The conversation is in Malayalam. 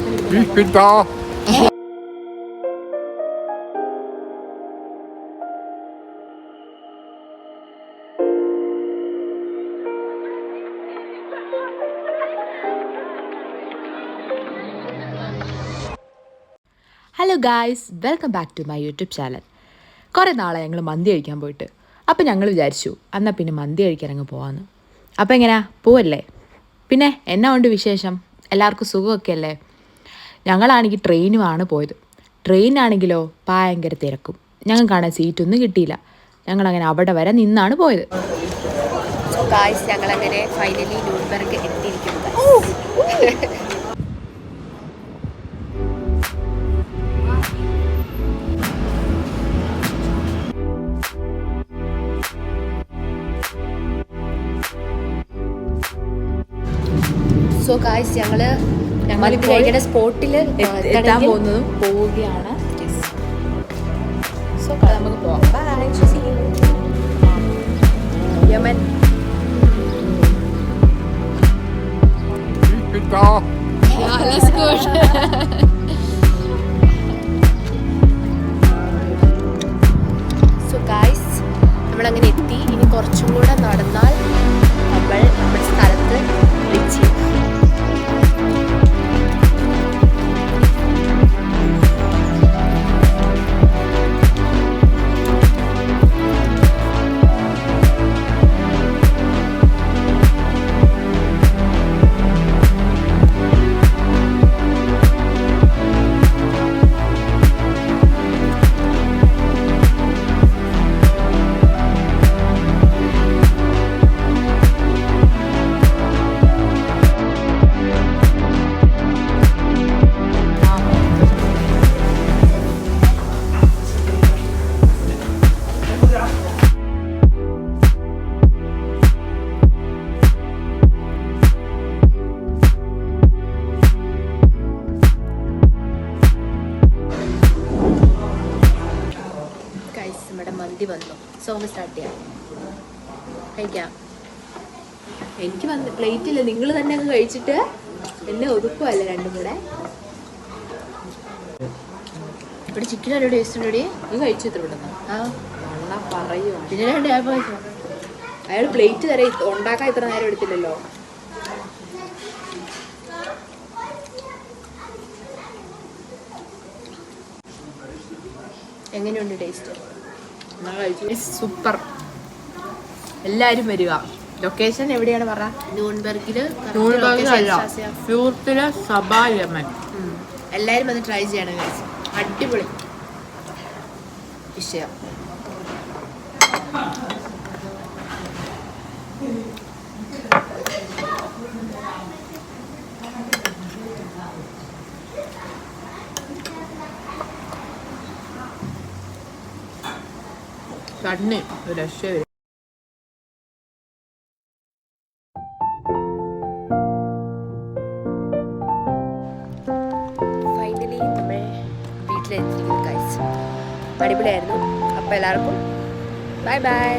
Hello guys, welcome back to my YouTube channel. കുറേ നാളെ ഞങ്ങൾ മന്തി കഴിക്കാൻ പോയിട്ട്. അപ്പോൾ ഞങ്ങൾ വിചാരിച്ചു എന്നാൽ പിന്നെ മന്തി കഴിക്കാൻ അങ്ങ് പോകാമെന്ന്. അപ്പോൾ എങ്ങനെയാ, പോവല്ലേ? പിന്നെ എന്നാ ഉണ്ട് വിശേഷം? എല്ലാവർക്കും സുഖമൊക്കെ അല്ലേ? ഞങ്ങളാണെങ്കിൽ ട്രെയിനുമാണ് പോയത്. ട്രെയിനാണെങ്കിലോ ഭയങ്കര തിരക്കും. ഞങ്ങൾക്കാണെങ്കിൽ സീറ്റൊന്നും കിട്ടിയില്ല. ഞങ്ങളങ്ങനെ അവിടെ വരെ നിന്നാണ് പോയത്. ഗായ്സ്, ഞങ്ങളങ്ങനെ ഫൈനലി ന്യൂബർഗ് എത്തിയിരിക്കുന്നു. സോ ഗായ്സ്, ഞങ്ങൾ കഴിക്കുന്ന സ്പോട്ടിൽ എത്താൻ പോവുകയാണ്. സോ നമുക്ക് പോവാം. ബൈ. യമൻ. That's good. സോ ഗായ്സ്, നമ്മളങ്ങനെ എത്തി. ഇനി കുറച്ചും കൂടെ നടന്നാൽ നമ്മൾ നമ്മുടെ സ്ഥലത്ത് reach ചെയ്യും. നമ്മുടെ മന്തി വന്നു. സോങ് സ്റ്റാർട്ട് ചെയ്യാം. കഴിക്കാം. എനിക്ക് വന്ന് പ്ലേറ്റില്ല, നിങ്ങൾ തന്നെ അങ്ങ് കഴിച്ചിട്ട് എന്നെ ഒതുക്കുമല്ലേ രണ്ടും കൂടെ. ഇവിടെ ചിക്കൻ ഒരു ടേസ്റ്റ് ഉണ്ടോ? നീ കഴിച്ചു ഇത്ര ഇവിടെ പറയുമോ? പിന്നെ അയാൾ പ്ലേറ്റ് തരാം. ഉണ്ടാക്കാൻ ഇത്ര നേരം എടുത്തില്ലല്ലോ. എങ്ങനെയുണ്ട് ടേസ്റ്റ്? സൂപ്പർ. എല്ലാരും വരിക. ലൊക്കേഷൻ എവിടെയാണ് പറ? ന്യൂബർഗില് സബാ യമൻ. എല്ലാരും വന്ന് ട്രൈ ചെയ്യണം ഗൈസ്. അടിപൊളി വിഷയം. ചട്നി ഒരു രക്ഷ. ഫൈനലി നമ്മൾ വീട്ടിലെത്തിയിരിക്കുന്നു ഗൈസ്. അടിപൊളിയായിരുന്നു. അപ്പോൾ എല്ലാവർക്കും ബൈ ബൈ.